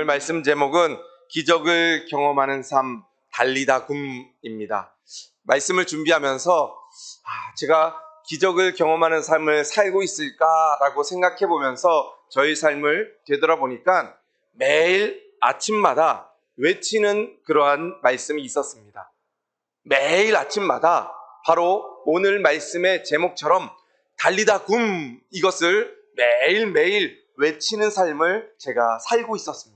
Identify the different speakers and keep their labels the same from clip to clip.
Speaker 1: 오늘 말씀 제목은 기적을 경험하는 삶 달리다 굼입니다. 말씀을 준비하면서 제가 기적을 경험하는 삶을 살고 있을까라고 생각해 보면서 저희 삶을 되돌아보니까 매일 아침마다 외치는 그러한 말씀이 있었습니다. 매일 아침마다 바로 오늘 말씀의 제목처럼 달리다 굼, 이것을 매일매일 외치는 삶을 제가 살고 있었습니다.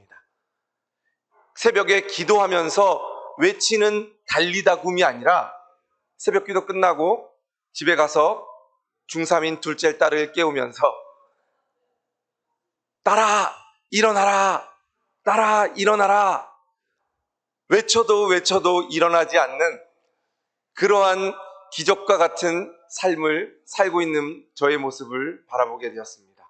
Speaker 1: 새벽에 기도하면서 외치는 달리다 굼이 아니라 새벽 기도 끝나고 집에 가서 중3인 둘째 딸을 깨우면서 딸아 일어나라, 딸아 일어나라, 외쳐도 일어나지 않는 그러한 기적과 같은 삶을 살고 있는 저의 모습을 바라보게 되었습니다.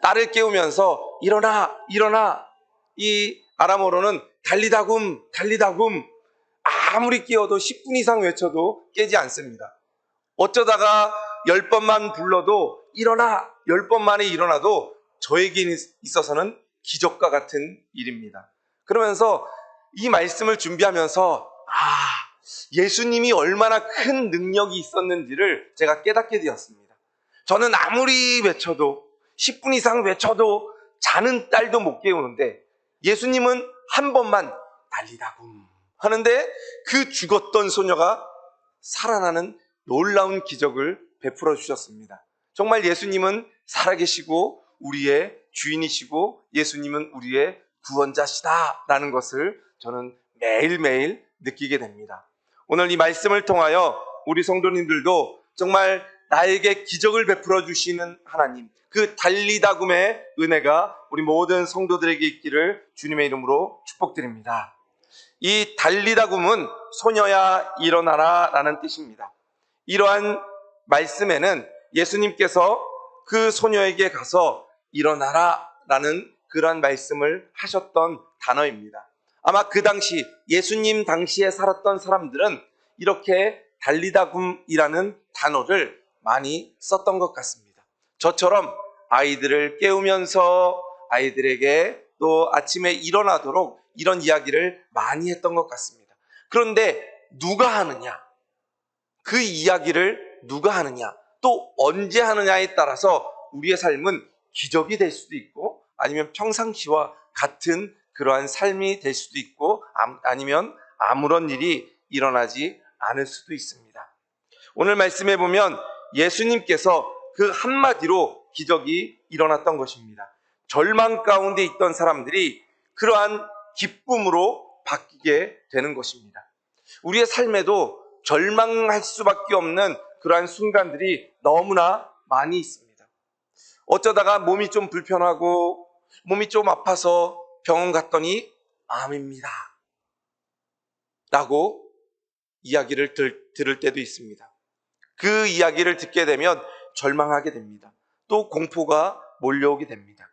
Speaker 1: 딸을 깨우면서 일어나 일어나, 이 아람어로는 달리다 굼 달리다 굼, 아무리 깨워도 10분 이상 외쳐도 깨지 않습니다. 어쩌다가 10번만 불러도 일어나, 10번 만에 일어나도 저에게 있어서는 기적과 같은 일입니다. 그러면서 이 말씀을 준비하면서 예수님이 얼마나 큰 능력이 있었는지를 제가 깨닫게 되었습니다. 저는 아무리 외쳐도 10분 이상 외쳐도 자는 딸도 못 깨우는데 예수님은 한 번만 달리다 굼 하는데 그 죽었던 소녀가 살아나는 놀라운 기적을 베풀어 주셨습니다. 정말 예수님은 살아계시고 우리의 주인이시고 예수님은 우리의 구원자시다라는 것을 저는 매일매일 느끼게 됩니다. 오늘 이 말씀을 통하여 우리 성도님들도 정말 나에게 기적을 베풀어 주시는 하나님, 그 달리다 굼의 은혜가 우리 모든 성도들에게 있기를 주님의 이름으로 축복드립니다. 이 달리다 굼은 소녀야 일어나라 라는 뜻입니다. 이러한 말씀에는 예수님께서 그 소녀에게 가서 일어나라 라는 그러한 말씀을 하셨던 단어입니다. 아마 그 당시 예수님 당시에 살았던 사람들은 이렇게 달리다 굼이라는 단어를 많이 썼던 것 같습니다. 저처럼 아이들을 깨우면서 아이들에게 또 아침에 일어나도록 이런 이야기를 많이 했던 것 같습니다. 그런데 누가 하느냐, 그 이야기를 누가 하느냐, 또 언제 하느냐에 따라서 우리의 삶은 기적이 될 수도 있고 아니면 평상시와 같은 그러한 삶이 될 수도 있고 아니면 아무런 일이 일어나지 않을 수도 있습니다. 오늘 말씀해 보면 예수님께서 그 한마디로 기적이 일어났던 것입니다. 절망 가운데 있던 사람들이 그러한 기쁨으로 바뀌게 되는 것입니다. 우리의 삶에도 절망할 수밖에 없는 그러한 순간들이 너무나 많이 있습니다. 어쩌다가 몸이 좀 불편하고 몸이 좀 아파서 병원 갔더니 암입니다 라고 이야기를 들을 때도 있습니다. 그 이야기를 듣게 되면 절망하게 됩니다. 또 공포가 몰려오게 됩니다.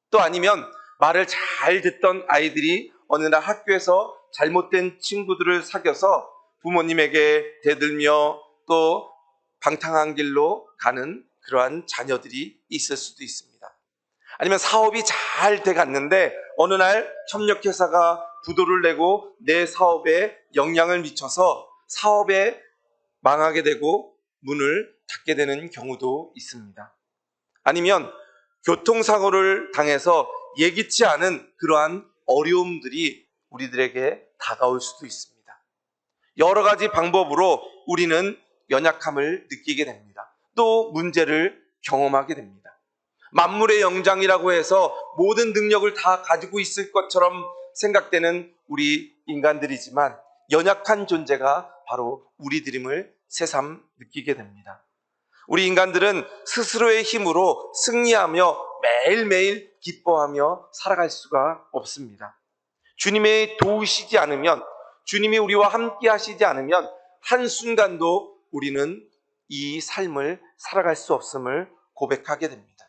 Speaker 1: 또 아니면 말을 잘 듣던 아이들이 어느 날 학교에서 잘못된 친구들을 사귀어서 부모님에게 대들며 또 방탕한 길로 가는 그러한 자녀들이 있을 수도 있습니다. 아니면 사업이 잘 돼갔는데 어느 날 협력회사가 부도를 내고 내 사업에 영향을 미쳐서 사업에 망하게 되고 문을 닫게 되는 경우도 있습니다. 아니면 교통사고를 당해서 예기치 않은 그러한 어려움들이 우리들에게 다가올 수도 있습니다. 여러 가지 방법으로 우리는 연약함을 느끼게 됩니다. 또 문제를 경험하게 됩니다. 만물의 영장이라고 해서 모든 능력을 다 가지고 있을 것처럼 생각되는 우리 인간들이지만 연약한 존재가 바로 우리들임을 새삼 느끼게 됩니다. 우리 인간들은 스스로의 힘으로 승리하며 매일매일 기뻐하며 살아갈 수가 없습니다. 주님이 도우시지 않으면, 주님이 우리와 함께 하시지 않으면 한순간도 우리는 이 삶을 살아갈 수 없음을 고백하게 됩니다.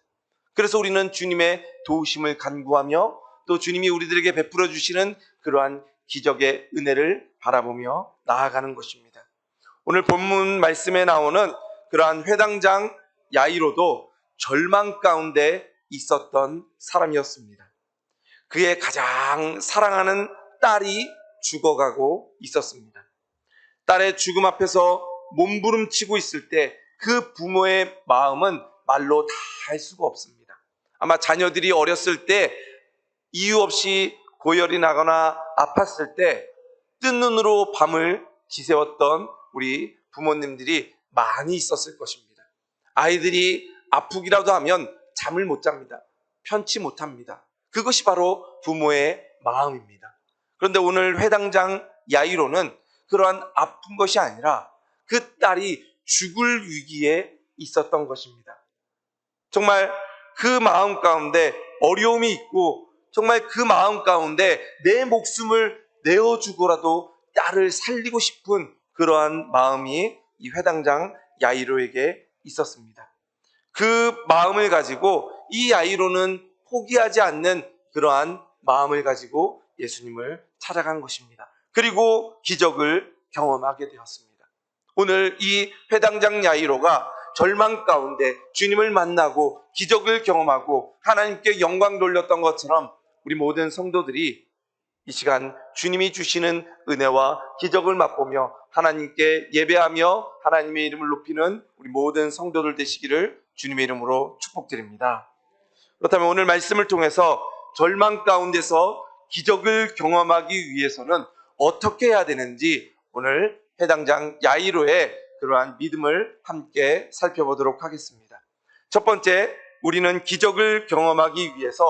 Speaker 1: 그래서 우리는 주님의 도우심을 간구하며 또 주님이 우리들에게 베풀어 주시는 그러한 기적의 은혜를 바라보며 나아가는 것입니다. 오늘 본문 말씀에 나오는 그러한 회당장 야이로도 절망 가운데 있었던 사람이었습니다. 그의 가장 사랑하는 딸이 죽어가고 있었습니다. 딸의 죽음 앞에서 몸부림치고 있을 때 그 부모의 마음은 말로 다 할 수가 없습니다. 아마 자녀들이 어렸을 때 이유 없이 고열이 나거나 아팠을 때 뜬 눈으로 밤을 지새웠던 우리 부모님들이 많이 있었을 것입니다. 아이들이 아프기라도 하면 잠을 못 잡니다. 편치 못합니다. 그것이 바로 부모의 마음입니다. 그런데 오늘 회당장 야이로는 그러한 아픈 것이 아니라 그 딸이 죽을 위기에 있었던 것입니다. 정말 그 마음 가운데 어려움이 있고 정말 그 마음 가운데 내 목숨을 내어주고라도 딸을 살리고 싶은 그러한 마음이 이 회당장 야이로에게 있었습니다. 그 마음을 가지고 이 야이로는 포기하지 않는 그러한 마음을 가지고 예수님을 찾아간 것입니다. 그리고 기적을 경험하게 되었습니다. 오늘 이 회당장 야이로가 절망 가운데 주님을 만나고 기적을 경험하고 하나님께 영광 돌렸던 것처럼 우리 모든 성도들이 이 시간 주님이 주시는 은혜와 기적을 맛보며 하나님께 예배하며 하나님의 이름을 높이는 우리 모든 성도들 되시기를 주님의 이름으로 축복드립니다. 그렇다면 오늘 말씀을 통해서 절망 가운데서 기적을 경험하기 위해서는 어떻게 해야 되는지 오늘 회당장 야이로의 그러한 믿음을 함께 살펴보도록 하겠습니다. 첫 번째, 우리는 기적을 경험하기 위해서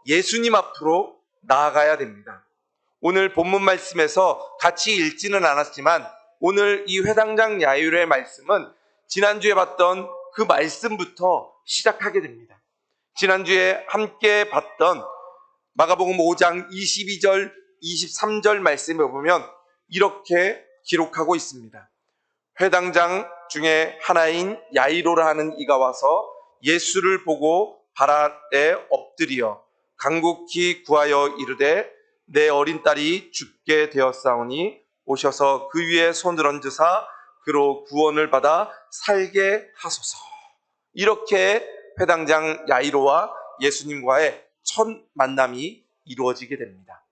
Speaker 1: 예수님 앞으로 나아가야 됩니다. 오늘 본문 말씀에서 같이 읽지는 않았지만 오늘 이 회당장 야이로의 말씀은 지난주에 봤던 그 말씀부터 시작하게 됩니다. 지난주에 함께 봤던 마가복음 5장 22절, 23절 말씀에 보면 이렇게 기록하고 있습니다. 회당장 중에 하나인 야이로라 하는 이가 와서 예수를 보고 발 아래 엎드려 간곡히 구하여 이르되 내 어린 딸이 죽게 되었사오니 오셔서 그 위에 손을 얹으사 그로 구원을 받아 살게 하소서. 이렇게 회당장 야이로와 예수님과의 첫 만남이 이루어지게 됩니다.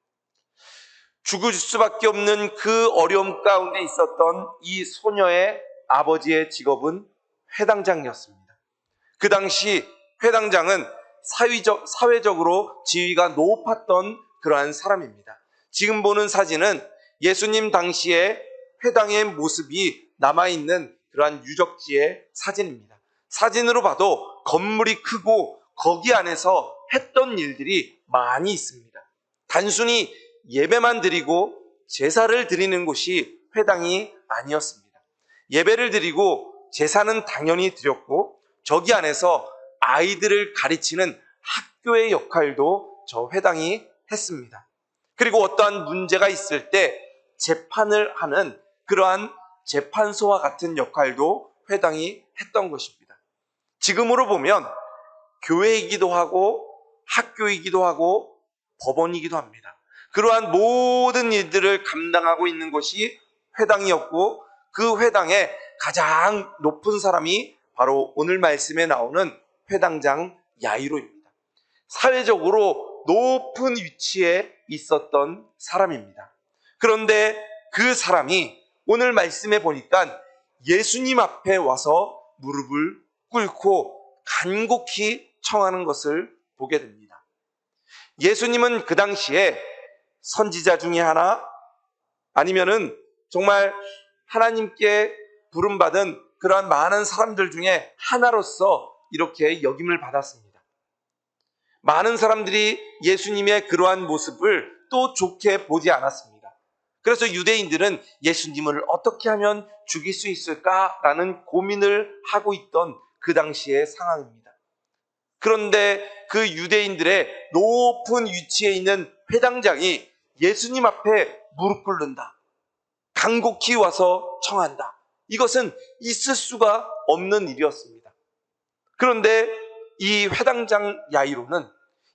Speaker 1: 죽을 수밖에 없는 그 어려움 가운데 있었던 이 소녀의 아버지의 직업은 회당장이었습니다. 그 당시 회당장은 사회적으로 지위가 높았던 그러한 사람입니다. 지금 보는 사진은 예수님 당시에 회당의 모습이 남아있는 그러한 유적지의 사진입니다. 사진으로 봐도 건물이 크고 거기 안에서 했던 일들이 많이 있습니다. 단순히 예배만 드리고 제사를 드리는 곳이 회당이 아니었습니다. 예배를 드리고 제사는 당연히 드렸고 저기 안에서 아이들을 가르치는 학교의 역할도 저 회당이 했습니다. 그리고 어떠한 문제가 있을 때 재판을 하는 그러한 재판소와 같은 역할도 회당이 했던 것입니다. 지금으로 보면 교회이기도 하고 학교이기도 하고 법원이기도 합니다. 그러한 모든 일들을 감당하고 있는 것이 회당이었고 그 회당의 가장 높은 사람이 바로 오늘 말씀에 나오는 회당장 야이로입니다. 사회적으로 높은 위치에 있었던 사람입니다. 그런데 그 사람이 오늘 말씀에 보니까 예수님 앞에 와서 무릎을 꿇고 간곡히 청하는 것을 보게 됩니다. 예수님은 그 당시에 선지자 중에 하나 아니면은 정말 하나님께 부름받은 그러한 많은 사람들 중에 하나로서 이렇게 역임을 받았습니다. 많은 사람들이 예수님의 그러한 모습을 또 좋게 보지 않았습니다. 그래서 유대인들은 예수님을 어떻게 하면 죽일 수 있을까라는 고민을 하고 있던 그 당시의 상황입니다. 그런데 그 유대인들의 높은 위치에 있는 회당장이 예수님 앞에 무릎 꿇는다. 간곡히 와서 청한다. 이것은 있을 수가 없는 일이었습니다. 그런데 이 회당장 야이로는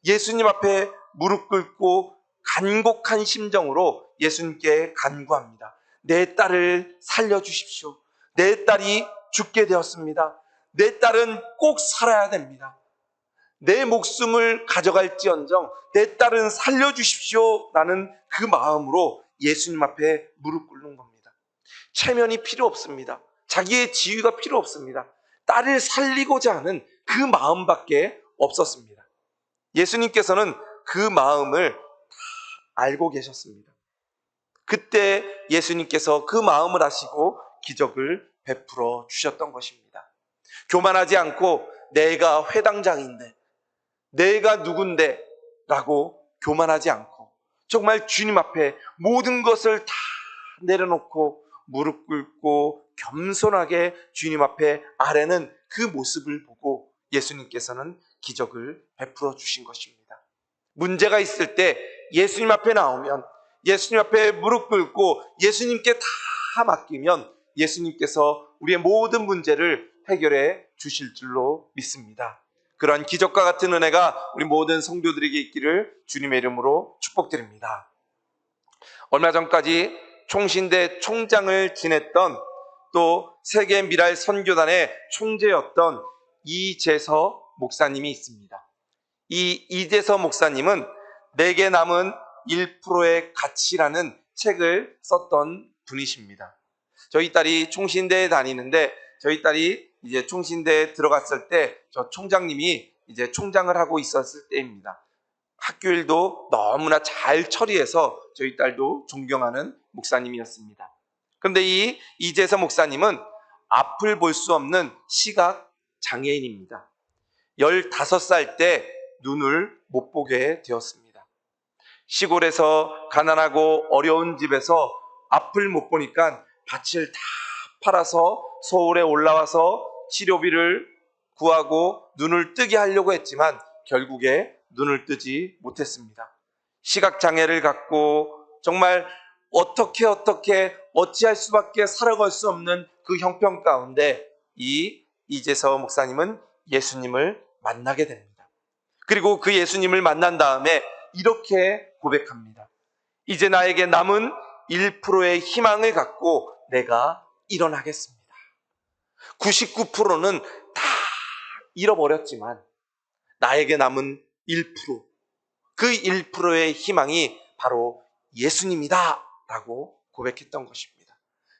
Speaker 1: 예수님 앞에 무릎 꿇고 간곡한 심정으로 예수님께 간구합니다. 내 딸을 살려주십시오. 내 딸이 죽게 되었습니다. 내 딸은 꼭 살아야 됩니다. 내 목숨을 가져갈지언정 내 딸은 살려주십시오 라는 그 마음으로 예수님 앞에 무릎 꿇는 겁니다. 체면이 필요 없습니다. 자기의 지위가 필요 없습니다. 딸을 살리고자 하는 그 마음밖에 없었습니다. 예수님께서는 그 마음을 다 알고 계셨습니다. 그때 예수님께서 그 마음을 아시고 기적을 베풀어 주셨던 것입니다. 교만하지 않고 내가 회당장인데, 내가 누군데 라고 교만하지 않고 정말 주님 앞에 모든 것을 다 내려놓고 무릎 꿇고 겸손하게 주님 앞에 아뢰는 그 모습을 보고 예수님께서는 기적을 베풀어 주신 것입니다. 문제가 있을 때 예수님 앞에 나오면, 예수님 앞에 무릎 꿇고 예수님께 다 맡기면 예수님께서 우리의 모든 문제를 해결해 주실 줄로 믿습니다. 그러한 기적과 같은 은혜가 우리 모든 성도들에게 있기를 주님의 이름으로 축복드립니다. 얼마 전까지 총신대 총장을 지냈던, 또 세계 미랄 선교단의 총재였던 이재서 목사님이 있습니다. 이 이재서 목사님은 내게 남은 1%의 가치라는 책을 썼던 분이십니다. 저희 딸이 총신대에 다니는데, 저희 딸이 이제 총신대에 들어갔을 때 저 총장님이 이제 총장을 하고 있었을 때입니다. 학교 일도 너무나 잘 처리해서 저희 딸도 존경하는 목사님이었습니다. 그런데 이 이재서 목사님은 앞을 볼 수 없는 시각 장애인입니다. 15살 때 눈을 못 보게 되었습니다. 시골에서 가난하고 어려운 집에서 앞을 못 보니까 밭을 다 팔아서 서울에 올라와서 치료비를 구하고 눈을 뜨게 하려고 했지만 결국에 눈을 뜨지 못했습니다. 시각장애를 갖고 정말 어찌할 수밖에 살아갈 수 없는 그 형편 가운데 이 이재서 목사님은 예수님을 만나게 됩니다. 그리고 그 예수님을 만난 다음에 이렇게 고백합니다. 이제 나에게 남은 1%의 희망을 갖고 내가 일어나겠습니다. 99%는 다 잃어버렸지만 나에게 남은 1%, 그 1%의 희망이 바로 예수님이다 라고 고백했던 것입니다.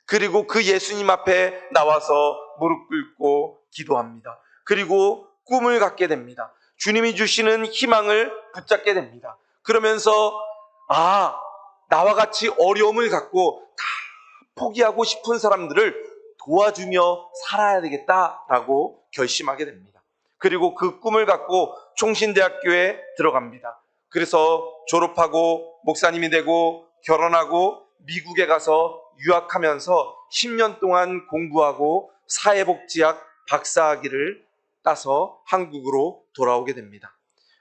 Speaker 1: 그리고 그 예수님 앞에 나와서 무릎 꿇고 기도합니다. 그리고 꿈을 갖게 됩니다. 주님이 주시는 희망을 붙잡게 됩니다. 그러면서 나와 같이 어려움을 갖고 다 포기하고 싶은 사람들을 도와주며 살아야 되겠다라고 결심하게 됩니다. 그리고 그 꿈을 갖고 총신대학교에 들어갑니다. 그래서 졸업하고 목사님이 되고 결혼하고 미국에 가서 유학하면서 10년 동안 공부하고 사회복지학 박사학위를 따서 한국으로 돌아오게 됩니다.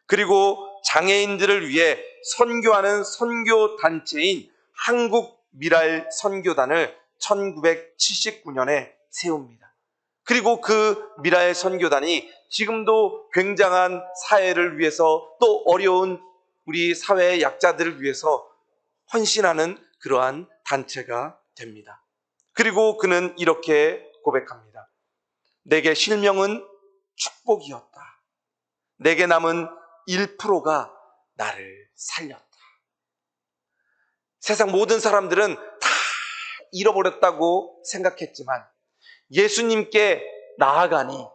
Speaker 1: 그리고 장애인들을 위해 선교하는 선교단체인 한국미랄 선교단을 1979년에 세웁니다. 그리고 그 미랄 선교단이 지금도 굉장한 사회를 위해서, 또 어려운 우리 사회의 약자들을 위해서 헌신하는 그러한 단체가 됩니다. 그리고 그는 이렇게 고백합니다. 내게 실명은 축복이었다. 내게 남은 1%가 나를 살렸다. 세상 모든 사람들은 다 잃어버렸다고 생각했지만 예수님께 나아가니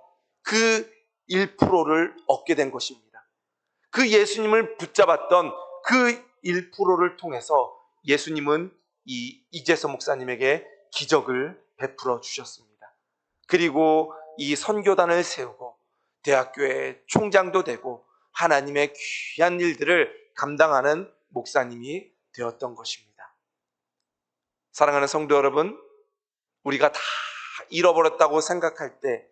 Speaker 1: 그 1%를 얻게 된 것입니다. 그 예수님을 붙잡았던 그 1%를 통해서 예수님은 이 이재서 목사님에게 기적을 베풀어 주셨습니다. 그리고 이 선교단을 세우고 대학교의 총장도 되고 하나님의 귀한 일들을 감당하는 목사님이 되었던 것입니다. 사랑하는 성도 여러분, 우리가 다 잃어버렸다고 생각할 때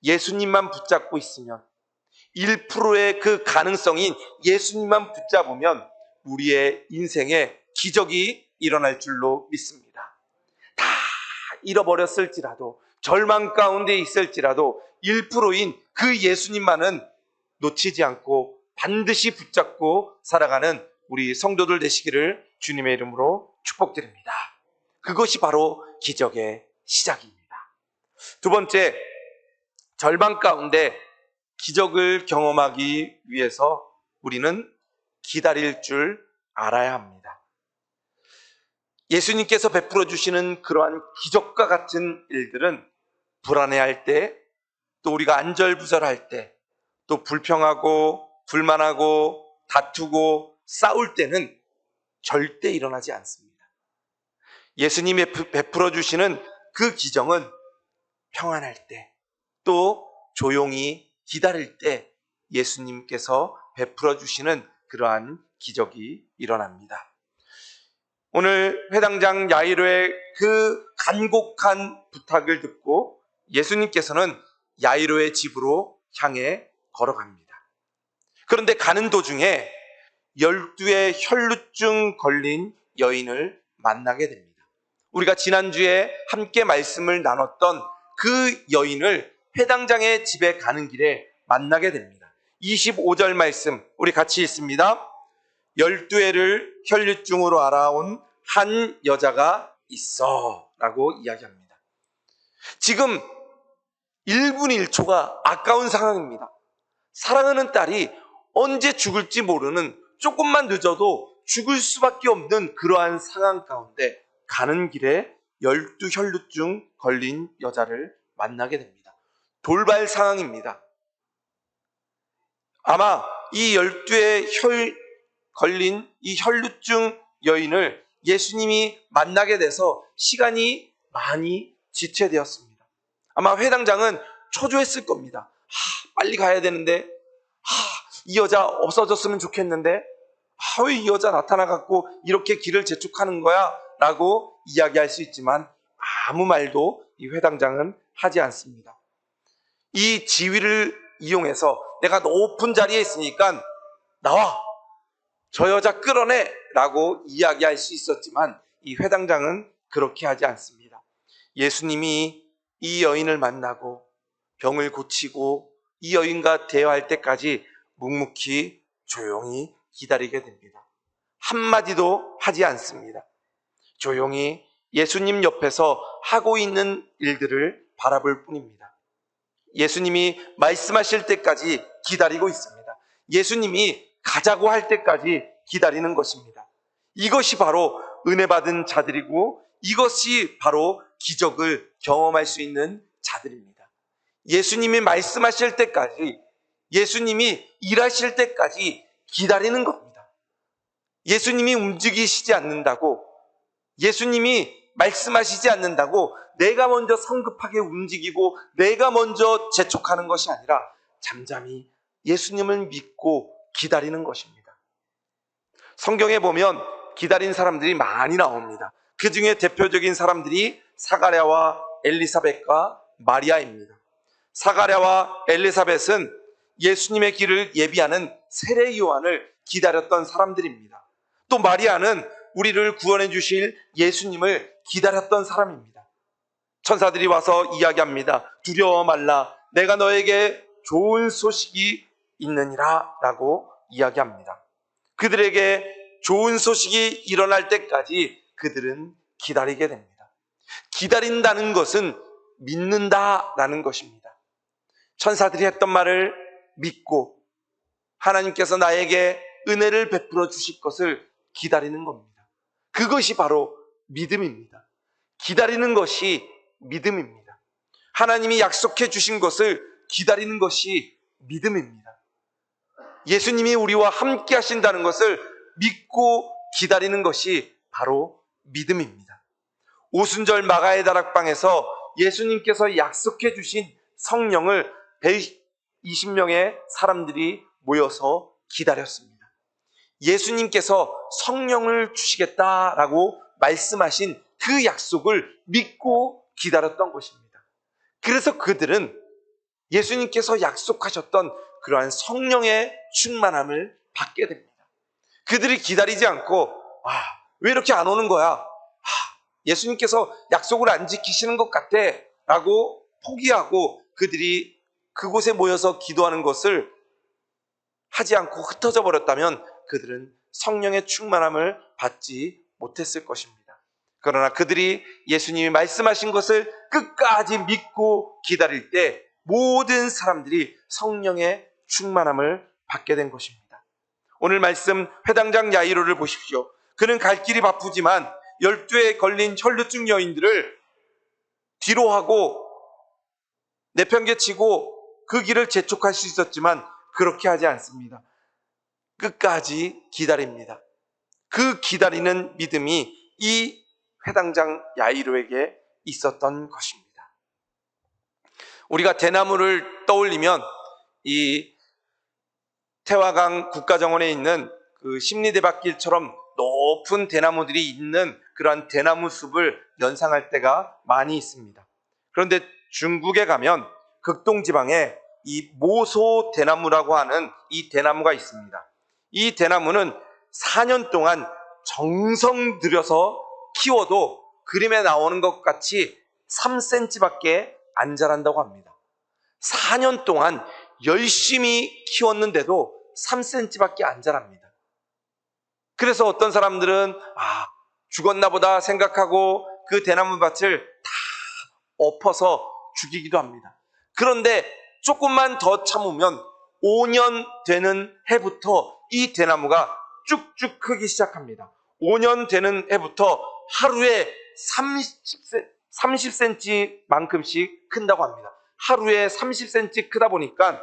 Speaker 1: 예수님만 붙잡고 있으면, 1%의 그 가능성인 예수님만 붙잡으면 우리의 인생에 기적이 일어날 줄로 믿습니다. 다 잃어버렸을지라도, 절망 가운데 있을지라도 1%인 그 예수님만은 놓치지 않고 반드시 붙잡고 살아가는 우리 성도들 되시기를 주님의 이름으로 축복드립니다. 그것이 바로 기적의 시작입니다. 두 번째, 절망 가운데 기적을 경험하기 위해서 우리는 기다릴 줄 알아야 합니다. 예수님께서 베풀어 주시는 그러한 기적과 같은 일들은 불안해할 때, 또 우리가 안절부절할 때, 또 불평하고 불만하고 다투고 싸울 때는 절대 일어나지 않습니다. 예수님이 베풀어 주시는 그 기적은 평안할 때, 또 조용히 기다릴 때 예수님께서 베풀어 주시는 그러한 기적이 일어납니다. 오늘 회당장 야이로의 그 간곡한 부탁을 듣고 예수님께서는 야이로의 집으로 향해 걸어갑니다. 그런데 가는 도중에 12의 혈루증 걸린 여인을 만나게 됩니다. 우리가 지난주에 함께 말씀을 나눴던 그 여인을 회당장의 집에 가는 길에 만나게 됩니다. 25절 말씀 우리 같이 읽습니다. 12회를 혈루증으로 알아온 한 여자가 있어 라고 이야기합니다. 지금 1분 1초가 아까운 상황입니다. 사랑하는 딸이 언제 죽을지 모르는, 조금만 늦어도 죽을 수밖에 없는 그러한 상황 가운데 가는 길에 12혈루증 걸린 여자를 만나게 됩니다. 돌발 상황입니다. 아마 이 12의 걸린 이 혈루증 여인을 예수님이 만나게 돼서 시간이 많이 지체되었습니다. 아마 회당장은 초조했을 겁니다. 빨리 가야 되는데, 이 여자 없어졌으면 좋겠는데, 왜 이 여자 나타나갖고 이렇게 길을 재촉하는 거야? 라고 이야기할 수 있지만 아무 말도 이 회당장은 하지 않습니다. 이 지위를 이용해서 내가 높은 자리에 있으니까 나와! 저 여자 끌어내! 라고 이야기할 수 있었지만 이 회당장은 그렇게 하지 않습니다. 예수님이 이 여인을 만나고 병을 고치고 이 여인과 대화할 때까지 묵묵히 조용히 기다리게 됩니다. 한마디도 하지 않습니다. 조용히 예수님 옆에서 하고 있는 일들을 바라볼 뿐입니다. 예수님이 말씀하실 때까지 기다리고 있습니다. 예수님이 가자고 할 때까지 기다리는 것입니다. 이것이 바로 은혜 받은 자들이고 이것이 바로 기적을 경험할 수 있는 자들입니다. 예수님이 말씀하실 때까지, 예수님이 일하실 때까지 기다리는 겁니다. 예수님이 움직이시지 않는다고, 예수님이 말씀하시지 않는다고 내가 먼저 성급하게 움직이고 내가 먼저 재촉하는 것이 아니라 잠잠히 예수님을 믿고 기다리는 것입니다. 성경에 보면 기다린 사람들이 많이 나옵니다. 그 중에 대표적인 사람들이 사가랴와 엘리사벳과 마리아입니다. 사가랴와 엘리사벳은 예수님의 길을 예비하는 세례 요한을 기다렸던 사람들입니다. 또 마리아는 우리를 구원해 주실 예수님을 기다렸던 사람입니다. 천사들이 와서 이야기합니다. 두려워 말라, 내가 너에게 좋은 소식이 있느니라 라고 이야기합니다. 그들에게 좋은 소식이 일어날 때까지 그들은 기다리게 됩니다. 기다린다는 것은 믿는다라는 것입니다. 천사들이 했던 말을 믿고 하나님께서 나에게 은혜를 베풀어 주실 것을 기다리는 겁니다. 그것이 바로 믿음입니다. 기다리는 것이 믿음입니다. 하나님이 약속해 주신 것을 기다리는 것이 믿음입니다. 예수님이 우리와 함께 하신다는 것을 믿고 기다리는 것이 바로 믿음입니다. 오순절 마가의 다락방에서 예수님께서 약속해 주신 성령을 120명의 사람들이 모여서 기다렸습니다. 예수님께서 성령을 주시겠다라고 말씀하신 그 약속을 믿고 기다렸던 것입니다. 그래서 그들은 예수님께서 약속하셨던 그러한 성령의 충만함을 받게 됩니다. 그들이 기다리지 않고 왜 이렇게 안 오는 거야? 예수님께서 약속을 안 지키시는 것 같아 라고 포기하고 그들이 그곳에 모여서 기도하는 것을 하지 않고 흩어져 버렸다면 그들은 성령의 충만함을 받지 못했을 것입니다. 그러나 그들이 예수님이 말씀하신 것을 끝까지 믿고 기다릴 때 모든 사람들이 성령의 충만함을 받게 된 것입니다. 오늘 말씀 회당장 야이로를 보십시오. 그는 갈 길이 바쁘지만 12에 걸린 혈루증 여인들을 뒤로 하고 내팽개치고 그 길을 재촉할 수 있었지만 그렇게 하지 않습니다. 끝까지 기다립니다. 그 기다리는 믿음이 이 회당장 야이로에게 있었던 것입니다. 우리가 대나무를 떠올리면 이 태화강 국가정원에 있는 그 심리대밭길처럼 높은 대나무들이 있는 그러한 대나무 숲을 연상할 때가 많이 있습니다. 그런데 중국에 가면 극동지방에 이 모소 대나무라고 하는 이 대나무가 있습니다. 이 대나무는 4년 동안 정성 들여서 키워도 그림에 나오는 것 같이 3cm밖에 안 자란다고 합니다. 4년 동안 열심히 키웠는데도 3cm밖에 안 자랍니다. 그래서 어떤 사람들은 죽었나 보다 생각하고 그 대나무 밭을 다 엎어서 죽이기도 합니다. 그런데 조금만 더 참으면 5년 되는 해부터 이 대나무가 쭉쭉 크기 시작합니다. 5년 되는 해부터 하루에 30cm만큼씩 큰다고 합니다. 하루에 30cm 크다 보니까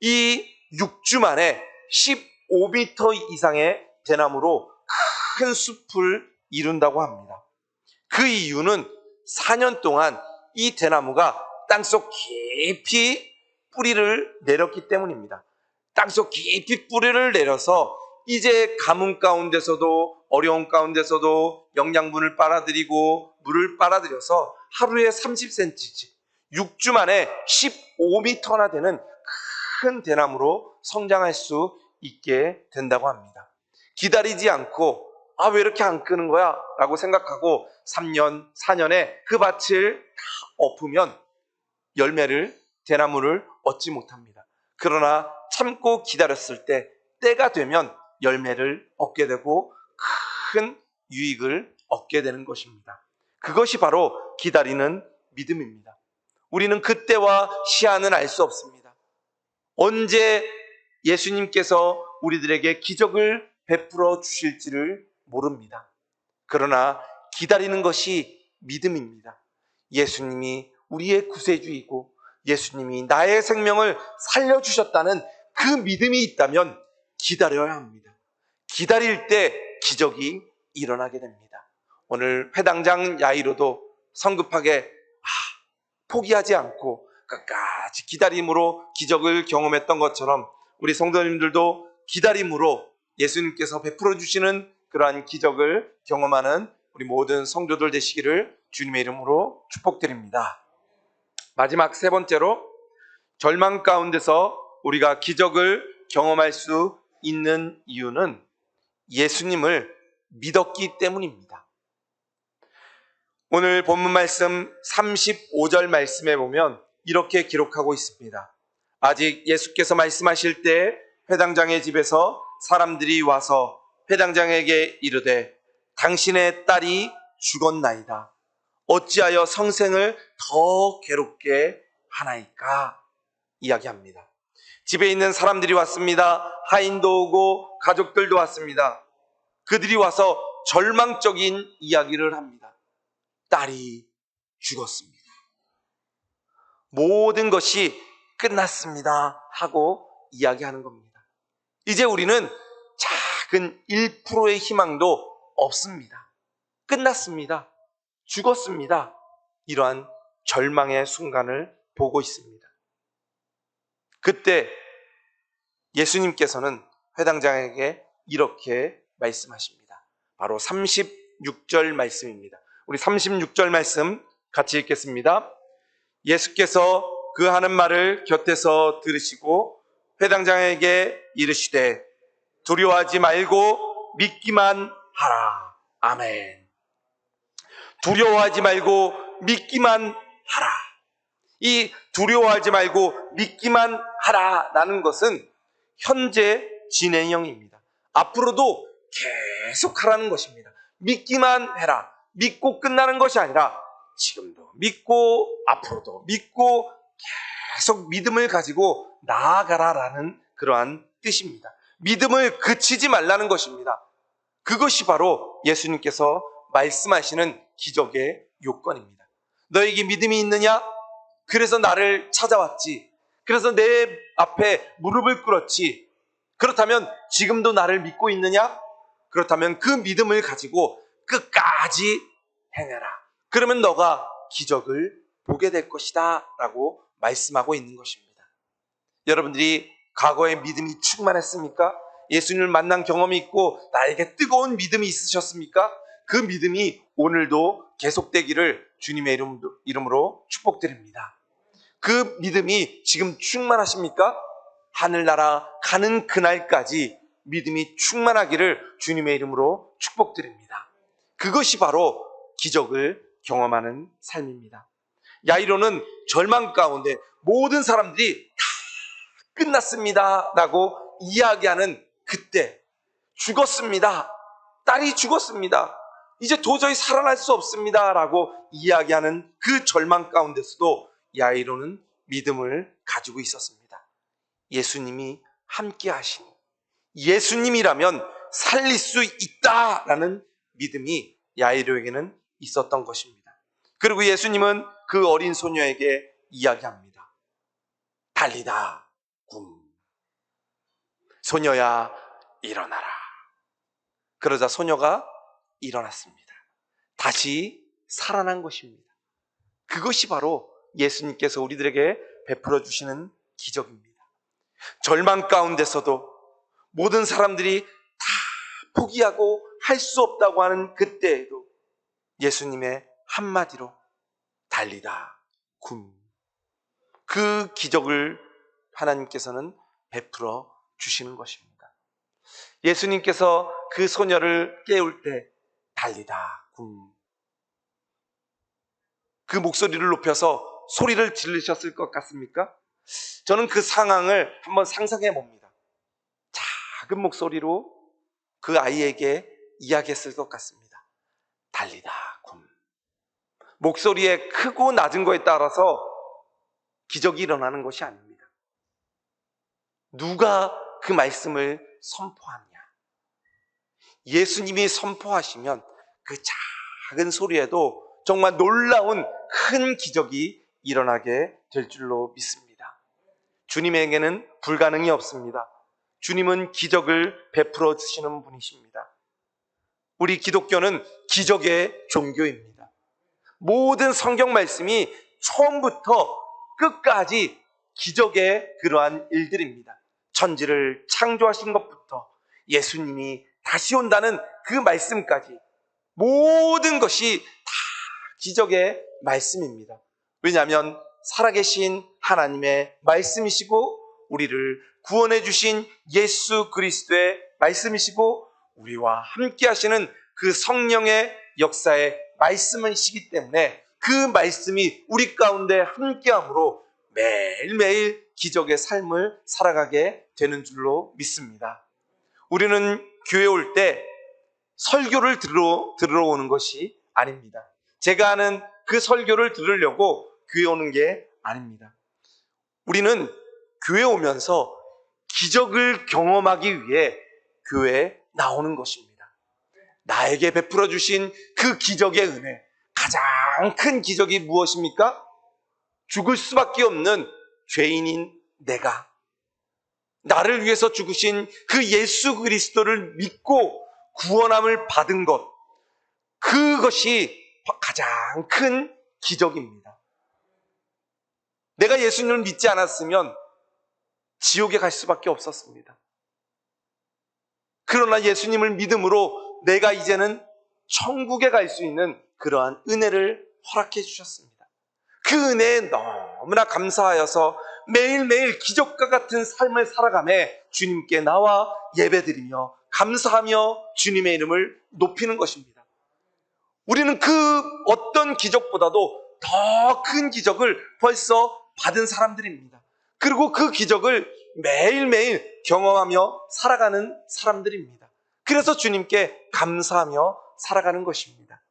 Speaker 1: 이 6주 만에 15m 이상의 대나무로 큰 숲을 이룬다고 합니다. 그 이유는 4년 동안 이 대나무가 땅속 깊이 뿌리를 내렸기 때문입니다. 땅속 깊이 뿌리를 내려서 이제 가뭄 가운데서도 어려움 가운데서도 영양분을 빨아들이고 물을 빨아들여서 하루에 30cm씩 6주 만에 15m나 되는 큰 대나무로 성장할 수 있게 된다고 합니다. 기다리지 않고 왜 이렇게 안 크는 거야? 라고 생각하고 3년, 4년에 그 밭을 다 엎으면 열매를, 대나무를 얻지 못합니다. 그러나 참고 기다렸을 때 때가 되면 열매를 얻게 되고 큰 유익을 얻게 되는 것입니다. 그것이 바로 기다리는 믿음입니다. 우리는 그때와 시한은 알 수 없습니다. 언제 예수님께서 우리들에게 기적을 베풀어 주실지를 모릅니다. 그러나 기다리는 것이 믿음입니다. 예수님이 우리의 구세주이고 예수님이 나의 생명을 살려주셨다는 그 믿음이 있다면 기다려야 합니다. 기다릴 때 기적이 일어나게 됩니다. 오늘 회당장 야이로도 성급하게 포기하지 않고 끝까지 기다림으로 기적을 경험했던 것처럼 우리 성도님들도 기다림으로 예수님께서 베풀어 주시는 그러한 기적을 경험하는 우리 모든 성도들 되시기를 주님의 이름으로 축복드립니다. 마지막 세 번째로 절망 가운데서 우리가 기적을 경험할 수 있는 이유는 예수님을 믿었기 때문입니다. 오늘 본문 말씀 35절 말씀에 보면 이렇게 기록하고 있습니다. 아직 예수께서 말씀하실 때 회당장의 집에서 사람들이 와서 회당장에게 이르되 당신의 딸이 죽었나이다. 어찌하여 성생을 더 괴롭게 하나이까? 이야기합니다. 집에 있는 사람들이 왔습니다. 하인도 오고 가족들도 왔습니다. 그들이 와서 절망적인 이야기를 합니다. 딸이 죽었습니다. 모든 것이 끝났습니다 하고 이야기하는 겁니다. 이제 우리는 작은 1%의 희망도 없습니다. 끝났습니다. 죽었습니다. 이러한 절망의 순간을 보고 있습니다. 그때 예수님께서는 회당장에게 이렇게 말씀하십니다. 바로 36절 말씀입니다. 우리 36절 말씀 같이 읽겠습니다. 예수께서 그 하는 말을 곁에서 들으시고 회당장에게 이르시되 두려워하지 말고 믿기만 하라. 아멘. 두려워하지 말고 믿기만 하라. 이 두려워하지 말고 믿기만 하라라는 것은 현재 진행형입니다. 앞으로도 계속 하라는 것입니다. 믿기만 해라. 믿고 끝나는 것이 아니라 지금도 믿고 앞으로도 믿고 계속 믿음을 가지고 나아가라라는 그러한 뜻입니다. 믿음을 그치지 말라는 것입니다. 그것이 바로 예수님께서 말씀하시는 기적의 요건입니다. 너에게 믿음이 있느냐? 그래서 나를 찾아왔지. 그래서 내 앞에 무릎을 꿇었지. 그렇다면 지금도 나를 믿고 있느냐? 그렇다면 그 믿음을 가지고 끝까지 행해라. 그러면 너가 기적을 보게 될 것이다 라고 말씀하고 있는 것입니다. 여러분들이 과거에 믿음이 충만했습니까? 예수님을 만난 경험이 있고 나에게 뜨거운 믿음이 있으셨습니까? 그 믿음이 오늘도 계속되기를 주님의 이름으로 축복드립니다. 그 믿음이 지금 충만하십니까? 하늘나라 가는 그날까지 믿음이 충만하기를 주님의 이름으로 축복드립니다. 그것이 바로 기적을 경험하는 삶입니다. 야이로는 절망 가운데 모든 사람들이 다 끝났습니다 라고 이야기하는 그때, 죽었습니다, 딸이 죽었습니다, 이제 도저히 살아날 수 없습니다 라고 이야기하는 그 절망 가운데서도 야이로는 믿음을 가지고 있었습니다. 예수님이 함께 하시니, 예수님이라면 살릴 수 있다라는 믿음이 야이로에게는 있었던 것입니다. 그리고 예수님은 그 어린 소녀에게 이야기합니다. 달리다 굼, 소녀야 일어나라. 그러자 소녀가 일어났습니다. 다시 살아난 것입니다. 그것이 바로 예수님께서 우리들에게 베풀어 주시는 기적입니다. 절망 가운데서도 모든 사람들이 다 포기하고 할 수 없다고 하는 그때에도 예수님의 한마디로 달리다 굼, 그 기적을 하나님께서는 베풀어 주시는 것입니다. 예수님께서 그 소녀를 깨울 때 달리다 굼, 그 목소리를 높여서 소리를 지르셨을 것 같습니까? 저는 그 상황을 한번 상상해 봅니다. 작은 목소리로 그 아이에게 이야기했을 것 같습니다. 달리다 굼. 목소리의 크고 낮은 거에 따라서 기적이 일어나는 것이 아닙니다. 누가 그 말씀을 선포하느냐. 예수님이 선포하시면 그 작은 소리에도 정말 놀라운 큰 기적이 일어나게 될 줄로 믿습니다. 주님에게는 불가능이 없습니다. 주님은 기적을 베풀어 주시는 분이십니다. 우리 기독교는 기적의 종교입니다. 모든 성경 말씀이 처음부터 끝까지 기적의 그러한 일들입니다. 천지를 창조하신 것부터 예수님이 다시 온다는 그 말씀까지 모든 것이 다 기적의 말씀입니다. 왜냐하면 살아계신 하나님의 말씀이시고 우리를 구원해 주신 예수 그리스도의 말씀이시고 우리와 함께 하시는 그 성령의 역사의 말씀이시기 때문에 그 말씀이 우리 가운데 함께함으로 매일매일 기적의 삶을 살아가게 되는 줄로 믿습니다. 우리는 교회 올 때 설교를 들으러 오는 것이 아닙니다. 제가 하는 그 설교를 들으려고 교회 오는 게 아닙니다. 우리는 교회 오면서 기적을 경험하기 위해 교회에 나오는 것입니다. 나에게 베풀어 주신 그 기적의 은혜, 가장 큰 기적이 무엇입니까? 죽을 수밖에 없는 죄인인 내가 나를 위해서 죽으신 그 예수 그리스도를 믿고 구원함을 받은 것, 그것이 가장 큰 기적입니다. 내가 예수님을 믿지 않았으면 지옥에 갈 수밖에 없었습니다. 그러나 예수님을 믿음으로 내가 이제는 천국에 갈 수 있는 그러한 은혜를 허락해 주셨습니다. 그 은혜에 너무나 감사하여서 매일매일 기적과 같은 삶을 살아가며 주님께 나와 예배드리며 감사하며 주님의 이름을 높이는 것입니다. 우리는 그 어떤 기적보다도 더 큰 기적을 벌써 받은 사람들입니다. 그리고 그 기적을 매일매일 경험하며 살아가는 사람들입니다. 그래서 주님께 감사하며 살아가는 것입니다.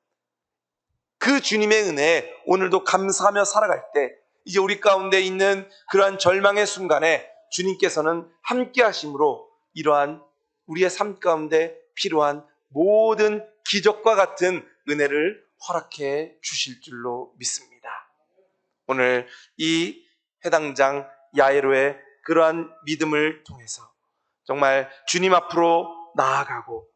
Speaker 1: 그 주님의 은혜에 오늘도 감사하며 살아갈 때 이제 우리 가운데 있는 그러한 절망의 순간에 주님께서는 함께 하심으로 이러한 우리의 삶 가운데 필요한 모든 기적과 같은 은혜를 허락해 주실 줄로 믿습니다. 오늘 이 해당장 야이로의 그러한 믿음을 통해서 정말 주님 앞으로 나아가고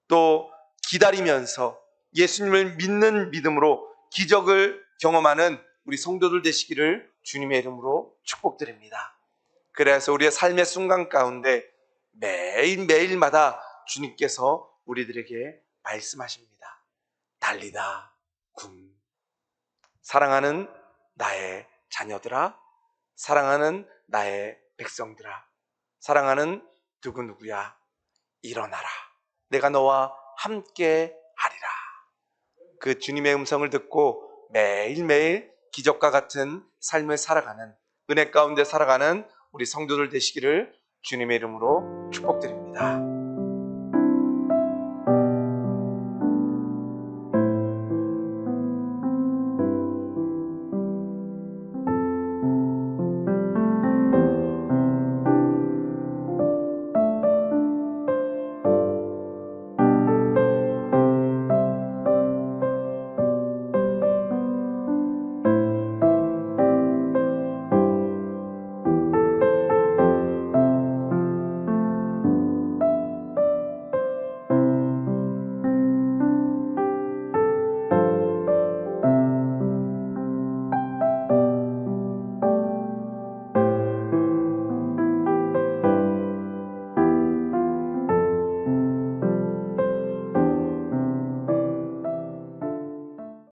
Speaker 1: 또 기다리면서 예수님을 믿는 믿음으로 기적을 경험하는 우리 성도들 되시기를 주님의 이름으로 축복드립니다. 그래서 우리의 삶의 순간 가운데 매일매일마다 주님께서 우리들에게 말씀하십니다. 달리다 굼. 사랑하는 나의 자녀들아, 사랑하는 나의 백성들아, 사랑하는 누구누구야, 일어나라. 내가 너와 함께 하리라. 그 주님의 음성을 듣고 매일매일 기적과 같은 삶을 살아가는, 은혜 가운데 살아가는 우리 성도들 되시기를 주님의 이름으로 축복드립니다.